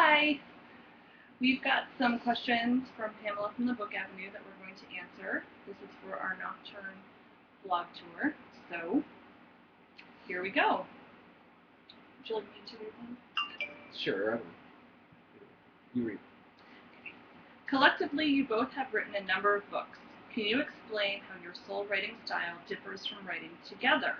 Hi! We've got some questions from Pamela from the Book Avenue that we're going to answer. This is for our Nocturne blog tour. So, here we go. Would you like me to read them? Sure, I will. You read. Collectively, you both have written a number of books. Can you explain how your sole writing style differs from writing together?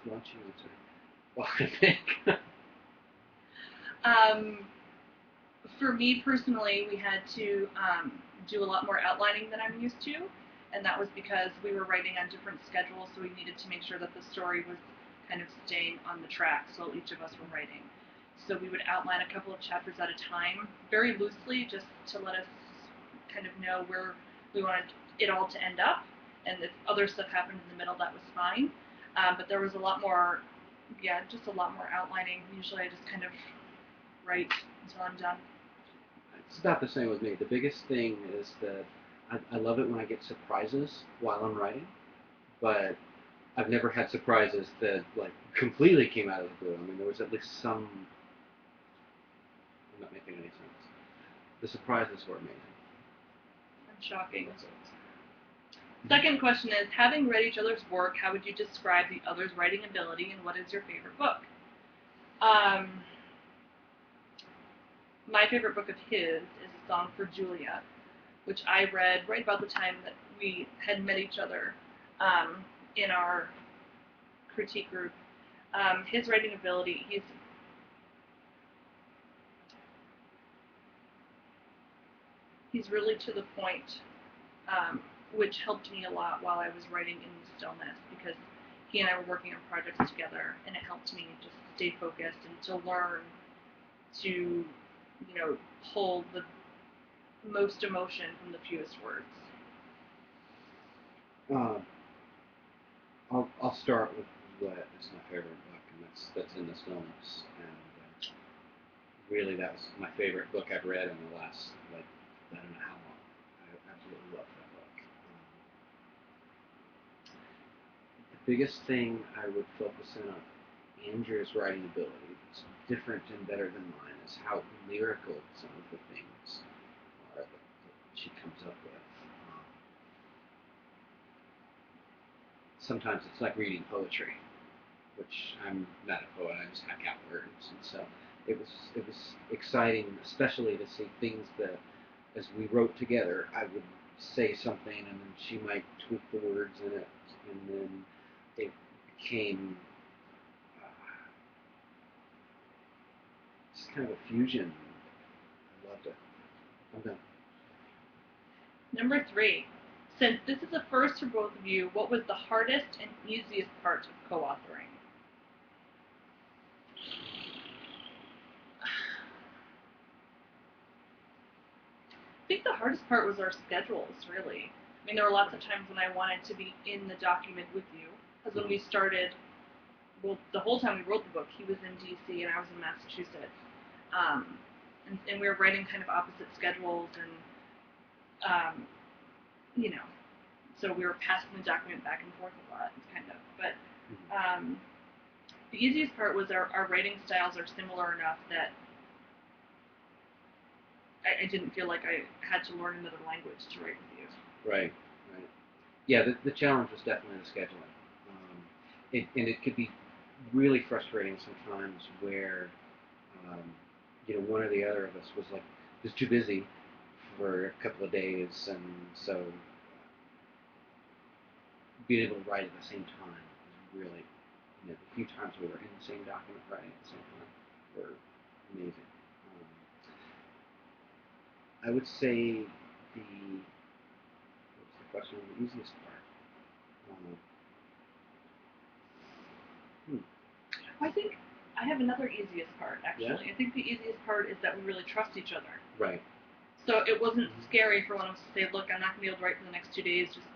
Why don't you answer? Well, I think. For me personally, we had to do a lot more outlining than I'm used to, and that was because we were writing on different schedules, so we needed to make sure that the story was kind of staying on the track while each of us were writing. So we would outline a couple of chapters at a time, very loosely, just to let us kind of know where we wanted it all to end up, and if other stuff happened in the middle, that was fine. But there was a lot more, just a lot more outlining. Usually I just kind of write until I'm done. It's about the same with me. The biggest thing is that I love it when I get surprises while I'm writing, but I've never had surprises that like completely came out of the blue. I mean, there was at least some. I'm not making any sense. The surprises were amazing. I'm shocking. Second question is, having read each other's work, how would you describe the other's writing ability, and what is your favorite book? My favorite book of his is A Song for Julia, which I read right about the time that we had met each other in our critique group. His writing ability, he's really to the point, which helped me a lot while I was writing in the stillness, because he and I were working on projects together, and it helped me just stay focused and to learn to, pull the most emotion from the fewest words. I'll start with what is my favorite book, and that's In the Stillness, and really that was my favorite book I've read in the last I don't know how long. I absolutely love that book. The biggest thing I would focus in on Andrew's writing ability, it's different and better than mine, is how lyrical some of the things are that she comes up with. Sometimes it's like reading poetry, which I'm not a poet. I just hack out words, and so it was exciting, especially to see things that, as we wrote together, I would say something, and then she might tweak the words in it, and then it became just kind of a fusion. I loved it. I'm done. Number 3. Since this is a first for both of you, what was the hardest and easiest part of co-authoring? I think the hardest part was our schedules, really. I mean, there were lots of times when I wanted to be in the document with you, because when we started, well, the whole time we wrote the book, he was in D.C. and I was in Massachusetts, and we were writing kind of opposite schedules, and so we were passing the document back and forth a lot, kind of. But the easiest part was our writing styles are similar enough that I didn't feel like I had to learn another language to write with you. Right. Yeah, the challenge was definitely the scheduling. And it could be really frustrating sometimes where, one or the other of us was like, just too busy for a couple of days, and so being able to write at the same time was really, the few times we were in the same document writing at the same time were amazing. I would say what's the question, the easiest part? I think I have another easiest part, actually. Yeah? I think the easiest part is that we really trust each other. Right. So it wasn't scary for one of us to say, look, I'm not going to be able to write for the next 2 days, just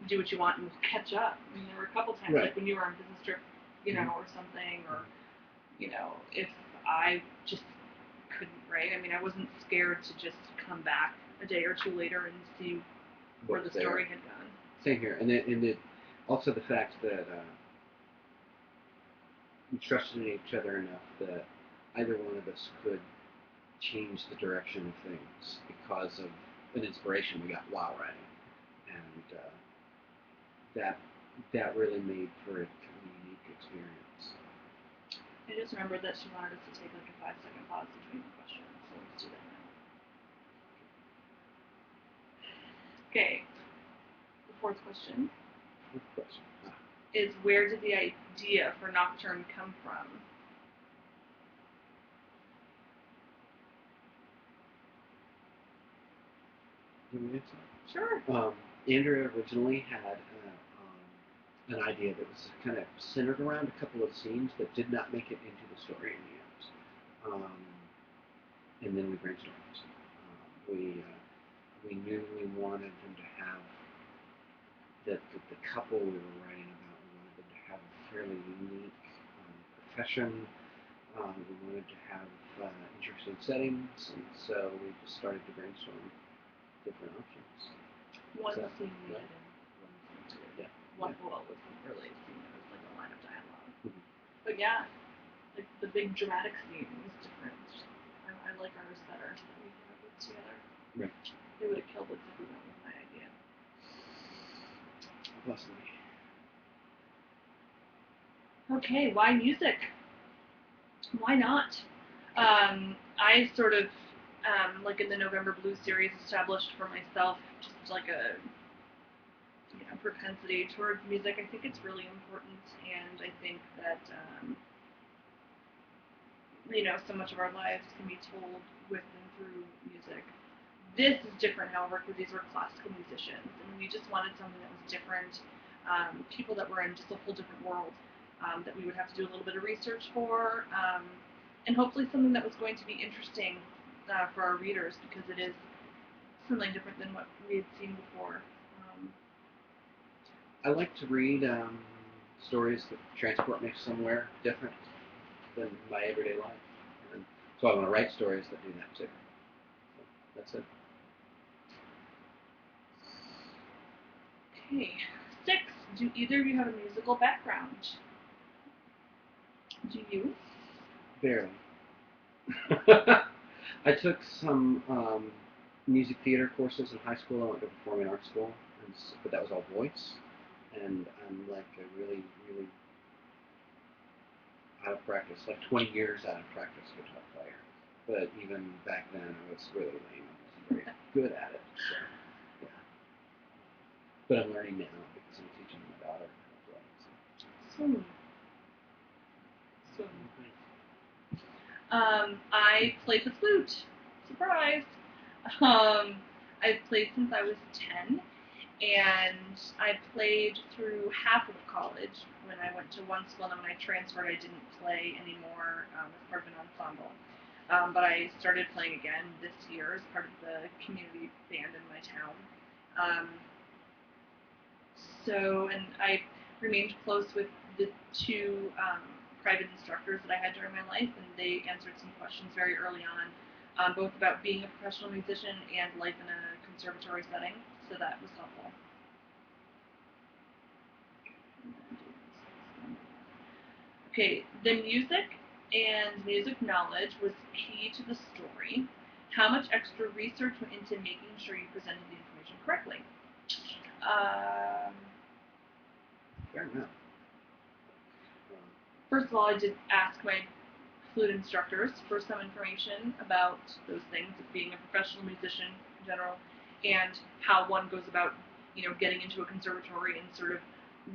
do what you want and we'll catch up. I mean, there were a couple times, like when you were on business trip, or something, or, if I just couldn't write. I mean, I wasn't scared to just come back a day or two later and see where the story had gone. Same here. And Also, the fact that we trusted each other enough that either one of us could change the direction of things because of an inspiration we got while writing, and that that really made for a kind of unique experience. I just remembered that she wanted us to take like a 5-second pause between the questions, so let's do that now. Okay. The fourth question Good question. is, where did the idea for Nocturne come from? You want me to answer? Sure. Andrea originally had an idea that was kind of centered around a couple of scenes that did not make it into the story in the end. And then we brainstormed. We knew we wanted them to have that the couple we were writing about. We wanted them to have a fairly unique profession. We wanted to have interesting settings, and so we just started to brainstorm different options. One So, scene we yeah. did and one scene we did. Yeah. One well, it wasn't really a scene, it was like a line of dialogue. Mhm. But yeah, like the big dramatic scene was different. I like ours better that we came up with together. Right. They would have killed us if we went with my idea. Possibly. Okay, why music? Why not? I sort of, like in the November Blue series, established for myself just like a propensity towards music. I think it's really important, and I think that so much of our lives can be told with and through music. This is different, however, because these were classical musicians, and we just wanted something that was different. People that were in just a whole different world that we would have to do a little bit of research for, and hopefully something that was going to be interesting for our readers, because it is something different than what we had seen before. I like to read stories that transport me somewhere different than my everyday life, and so I want to write stories that do that too. So that's it. Okay. 6. Do either of you have a musical background? Do you? Barely. I took some music theater courses in high school. I went to performing arts school, but that was all voice, and I'm like a really, really out of practice, like 20 years out of practice guitar player. But even back then, I was really lame. I wasn't very good at it. So, yeah. But I'm learning now because I'm teaching my daughter how to play. So. Swim. Swim. I played the flute. Surprise! I've played since I was 10, and I played through half of college. When I went to one school, and then when I transferred, I didn't play anymore as part of an ensemble. But I started playing again this year as part of the community band in my town. Um, and I remained close with the two private instructors that I had during my life, and they answered some questions very early on, both about being a professional musician and life in a conservatory setting, so that was helpful. Okay, the music and music knowledge was key to the story. How much extra research went into making sure you presented the information correctly? Um, Fair enough. First of all, I did ask my flute instructors for some information about those things, of being a professional musician in general, and how one goes about, getting into a conservatory and sort of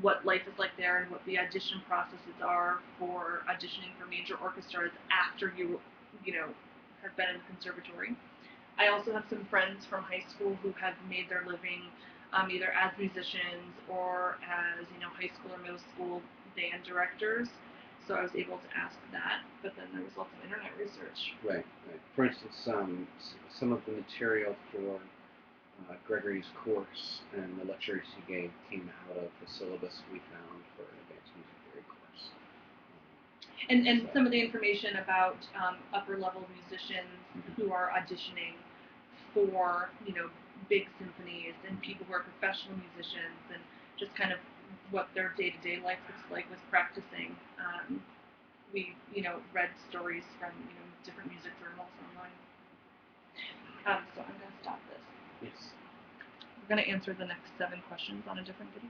what life is like there and what the audition processes are for auditioning for major orchestras after you have been in the conservatory. I also have some friends from high school who have made their living either as musicians or as high school or middle school band directors. So I was able to ask that, but then there was lots of internet research. Right, right. For instance, some of the material for Gregory's course and the lectures he gave came out of the syllabus we found for an advanced music theory course. And so. Some of the information about upper level musicians who are auditioning for big symphonies and people who are professional musicians, and just kind of what their day-to-day life looks like with practicing. We, read stories from, different music journals online. So I'm going to stop this. Yes. We're going to answer the next 7 questions on a different video.